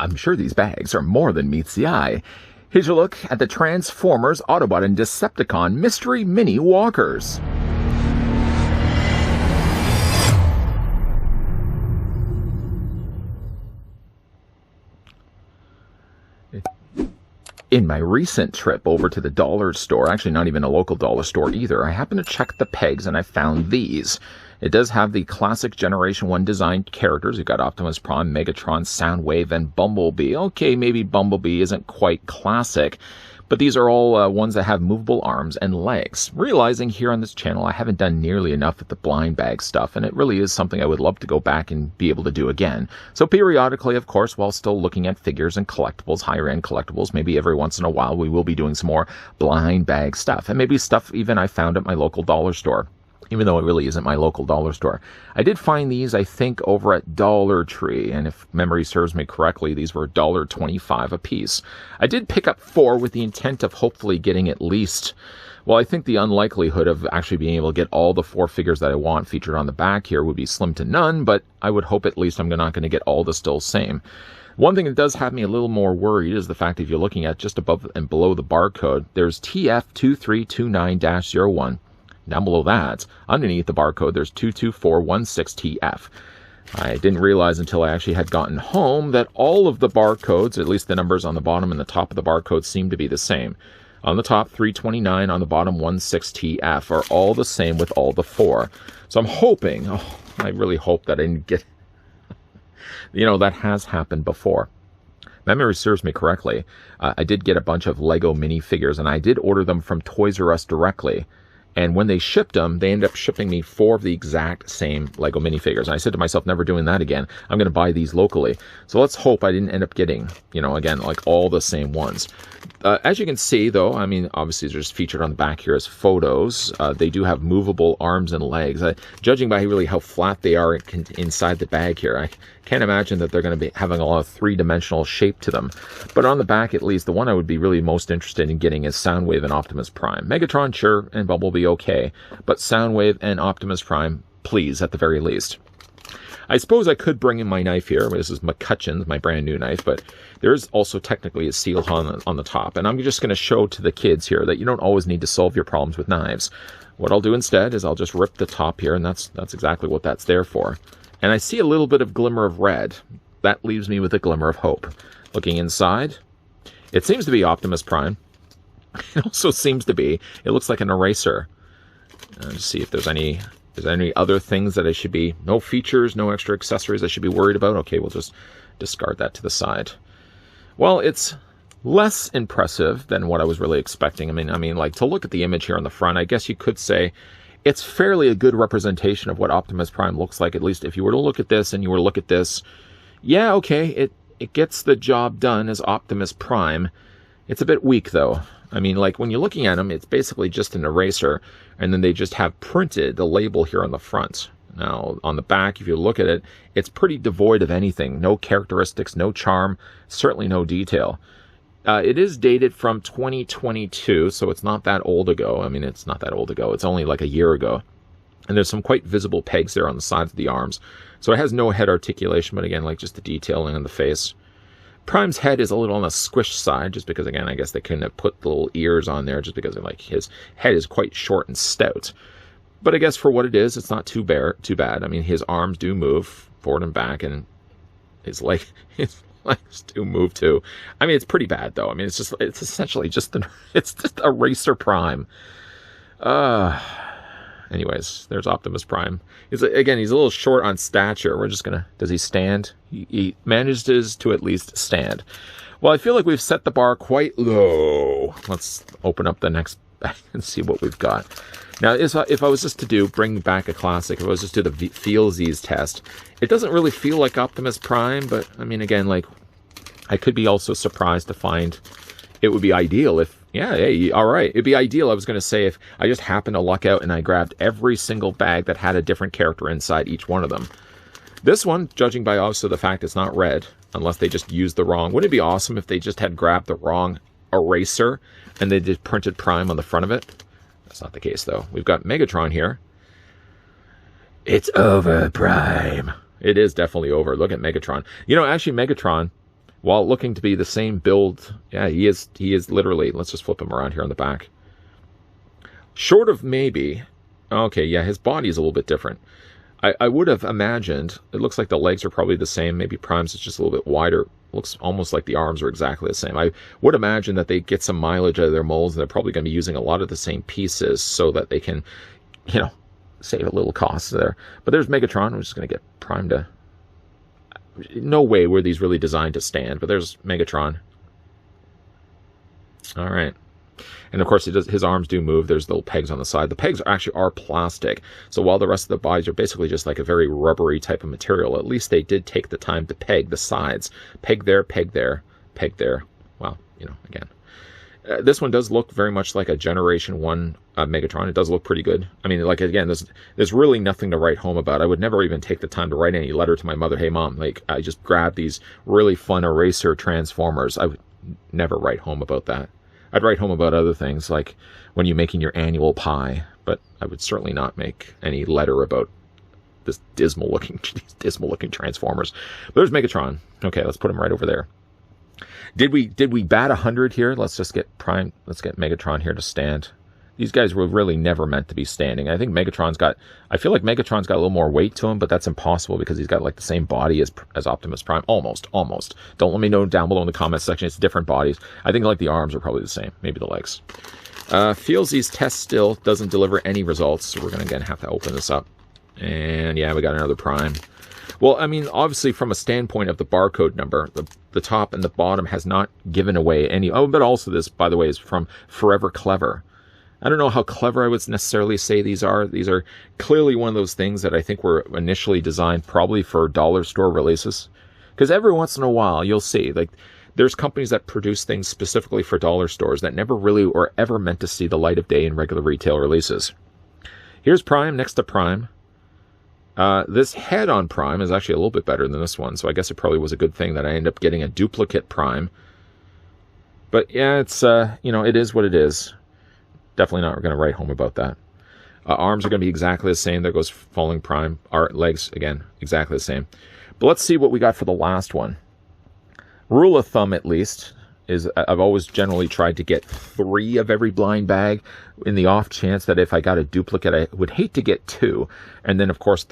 I'm sure these bags are more than meets the eye. Here's a look at the Transformers, Autobot, and Decepticon Mystery Mini Walkers. In my recent trip over to the dollar store, actually not even a local dollar store either, I happened to check the pegs and I found these. It does have the classic Generation 1 designed characters. You've got Optimus Prime, Megatron, Soundwave, and Bumblebee. Okay, maybe Bumblebee isn't quite classic, but these are all ones that have movable arms and legs. Realizing here on this channel I haven't done nearly enough with the blind bag stuff, and it really is something I would love to go back and be able to do again. So periodically, of course, while still looking at figures and collectibles, higher end collectibles, maybe every once in a while we will be doing some more blind bag stuff, and maybe stuff even I found at my local dollar store, even though it really isn't my local dollar store. I did find these, I think, over at Dollar Tree, and if memory serves me correctly, these were $1.25 a piece. I did pick up 4 with the intent of hopefully getting at least, well, I think the unlikelihood of actually being able to get all the 4 figures that I want featured on the back here would be slim to none, but I would hope at least I'm not going to get all the still same. One thing that does have me a little more worried is the fact that if you're looking at just above and below the barcode, there's TF2329-01. Down below that, underneath the barcode, there's 22416TF. I didn't realize until I actually had gotten home that all of the barcodes, at least the numbers on the bottom and the top of the barcode, seem to be the same. On the top, 329, on the bottom, 16TF, are all the same with all the 4. So I'm hoping, I really hope that I didn't get, that has happened before. Memory serves me correctly. I did get a bunch of Lego minifigures, and I did order them from Toys R Us directly. And when they shipped them, they ended up shipping me 4 of the exact same Lego minifigures. And I said to myself, never doing that again. I'm going to buy these locally. So let's hope I didn't end up getting, again, like all the same ones. As you can see, though, I mean, obviously they're just featured on the back here as photos. They do have movable arms and legs. Judging by really how flat they are inside the bag here, I can't imagine that they're going to be having a lot of 3-dimensional shape to them. But on the back, at least, the one I would be really most interested in getting is Soundwave and Optimus Prime. Megatron, sure, and Bumblebee, okay. But Soundwave and Optimus Prime, please, at the very least. I suppose I could bring in my knife here. This is McCutcheon's, my brand new knife, but there is also technically a seal on the top. And I'm just going to show to the kids here that you don't always need to solve your problems with knives. What I'll do instead is I'll just rip the top here, and that's exactly what that's there for. And I see a little bit of glimmer of red. That leaves me with a glimmer of hope. Looking inside, it seems to be Optimus Prime. It also seems to be, it looks like an eraser. Let's see if there's any other things that I should be, no features, no extra accessories I should be worried about. Okay, we'll just discard that to the side. Well, it's less impressive than what I was really expecting. I mean, like, to look at the image here on the front, I guess you could say it's fairly a good representation of what Optimus Prime looks like, at least if you were to look at this and you were to look at this. Yeah, okay, it gets the job done as Optimus Prime. It's a bit weak, though. I mean, like, when you're looking at them, it's basically just an eraser, and then they just have printed the label here on the front. Now, on the back, if you look at it, it's pretty devoid of anything. No characteristics, no charm, certainly no detail. It is dated from 2022, so it's not that old ago. I mean, it's not that old ago. It's only like a year ago. And there's some quite visible pegs there on the sides of the arms. So it has no head articulation, but again, like just the detailing on the face. Prime's head is a little on the squished side, just because, again, I guess they couldn't have put the little ears on there, just because like his head is quite short and stout. But I guess for what it is, it's not too bad. I mean, his arms do move forward and back, and his legs do move too. I mean, it's pretty bad though. I mean, it's essentially just it's just Eraser Prime. Anyways, there's Optimus Prime. He's a little short on stature. We're just gonna, does he stand? He manages to at least stand. Well, I feel like we've set the bar quite low. Let's open up the next bag and see what we've got. Now, if I was just to bring back a classic, if I was just to do the feelsies test, it doesn't really feel like Optimus Prime, but I mean, again, like, I could be also surprised to find it would be ideal if, yeah, hey, all right, it'd be ideal, I was going to say, if I just happened to luck out and I grabbed every single bag that had a different character inside each one of them. This one, judging by also the fact it's not red, unless they just used the wrong, wouldn't it be awesome if they just had grabbed the wrong eraser and they just printed Prime on the front of it? That's not the case, though. We've got Megatron here. It's over, Prime. It is definitely over. Look at Megatron. You know, actually, Megatron, while looking to be the same build. Yeah, he is literally, let's just flip him around here on the back. Short of maybe, okay, yeah, his body is a little bit different. I would have imagined, it looks like the legs are probably the same, maybe Prime's is just a little bit wider. Looks almost like the arms are exactly the same. I would imagine that they get some mileage out of their molds, and they're probably going to be using a lot of the same pieces so that they can, you know, save a little cost there. But there's Megatron. I'm just going to get Prime to... No way were these really designed to stand, but there's Megatron. All right. And of course, his arms do move. There's little pegs on the side. The pegs actually are plastic. So while the rest of the bodies are basically just like a very rubbery type of material, at least they did take the time to peg the sides. Peg there, peg there, peg there. Well, you know, again. This one does look very much like a Generation 1 Megatron. It does look pretty good. I mean, like, again, there's really nothing to write home about. I would never even take the time to write any letter to my mother. Hey, Mom, like, I just grabbed these really fun eraser transformers. I would never write home about that. I'd write home about other things, like when you're making your annual pie, but I would certainly not make any letter about this dismal-looking Transformers. But there's Megatron. Okay, let's put him right over there. Did we bat 100 here? Let's just get Prime. Let's get Megatron here to stand. These guys were really never meant to be standing. I think I feel like Megatron's got a little more weight to him, but that's impossible because he's got like the same body as Optimus Prime. Almost. Don't let me know down below in the comments section. It's different bodies. I think like the arms are probably the same. Maybe the legs. Feels these tests still doesn't deliver any results, so we're going to again have to open this up. And yeah, we got another Prime. Well, I mean, obviously from a standpoint of the barcode number, the top and the bottom has not given away any. Oh, but also this, by the way, is from Forever Clever. I don't know how clever I would necessarily say these are. These are clearly one of those things that I think were initially designed probably for dollar store releases. Because every once in a while, you'll see, like, there's companies that produce things specifically for dollar stores that never really or ever meant to see the light of day in regular retail releases. Here's Prime next to Prime. This head on Prime is actually a little bit better than this one, so I guess it probably was a good thing that I ended up getting a duplicate Prime. But yeah, it's, you know, it is what it is. Definitely not going to write home about that. Arms are going to be exactly the same. There goes Falling Prime. Our legs, again, exactly the same. But let's see what we got for the last one. Rule of thumb, at least, is I've always generally tried to get 3 of every blind bag in the off chance that if I got a duplicate, I would hate to get 2. And then, of course,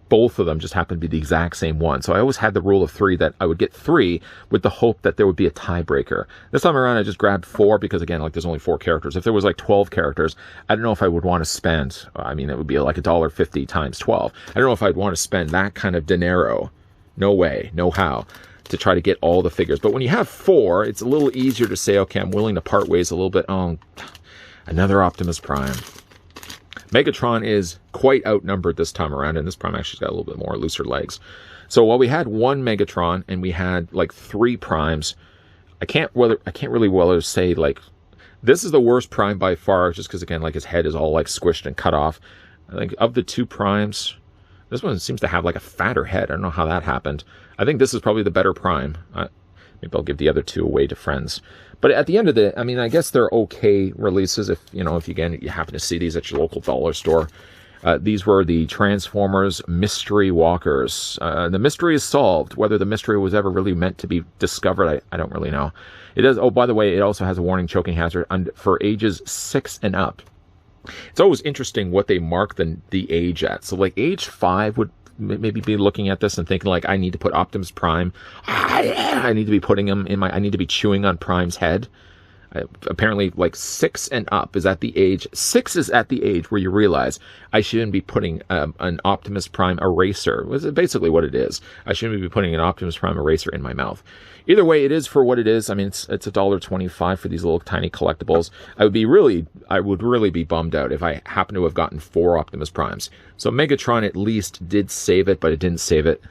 both of them just happen to be the exact same one. So I always had the rule of 3 that I would get 3 with the hope that there would be a tiebreaker. This time around, I just grabbed 4 because, again, like there's only 4 characters. If there was like 12 characters, I don't know if I would want to spend, I mean, it would be like $1.50 times 12. I don't know if I'd want to spend that kind of dinero. No way, no how, to try to get all the figures. But when you have 4, it's a little easier to say, okay, I'm willing to part ways a little bit. Oh, another Optimus Prime. Megatron is quite outnumbered this time around, and this Prime actually's got a little bit more looser legs. So while we had 1 Megatron and we had like 3 Primes, I can't really say like this is the worst Prime by far, just because again, like his head is all like squished and cut off. I think of the 2 Primes, this one seems to have like a fatter head. I don't know how that happened. I think this is probably the better Prime. Maybe I'll give the other 2 away to friends. But at the end of the, I mean, I guess they're okay releases if, you know, if you happen to see these at your local dollar store. These were the Transformers Mystery Walkers. The mystery is solved. Whether the mystery was ever really meant to be discovered, I don't really know. It does. Oh, by the way, it also has a warning choking hazard for ages 6 and up. It's always interesting what they mark the age at. So like age 5 would maybe be looking at this and thinking like, I need to put Optimus Prime. I need to be putting him in I need to be chewing on Prime's head. Apparently like 6 and up is at the age. 6 is at the age where you realize I shouldn't be putting an Optimus Prime eraser. Is basically what it is. I shouldn't be putting an Optimus Prime eraser in my mouth. Either way, it is for what it is. I mean, it's $1.25 for these little tiny collectibles. I would really be bummed out if I happen to have gotten 4 Optimus Primes. So Megatron at least did save it, but it didn't save it.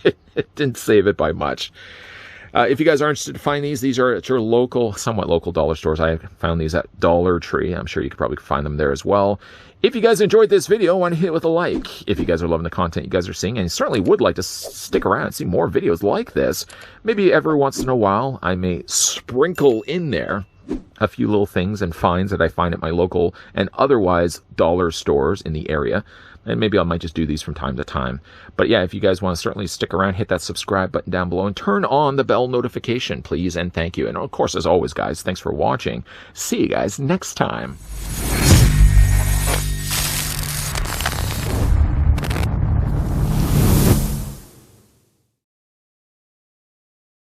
It didn't save it by much. If you guys are interested to find these are at your somewhat local dollar stores. I found these at Dollar Tree. I'm sure you could probably find them there as well. If you guys enjoyed this video, why don't you hit it with a like? If you guys are loving the content you guys are seeing, and you certainly would like to stick around and see more videos like this, maybe every once in a while I may sprinkle in there a few little things and finds that I find at my local and otherwise dollar stores in the area. And maybe I might just do these from time to time. But yeah, if you guys want to certainly stick around, hit that subscribe button down below and turn on the bell notification, please, and thank you. And of course, as always, guys, thanks for watching. See you guys next time.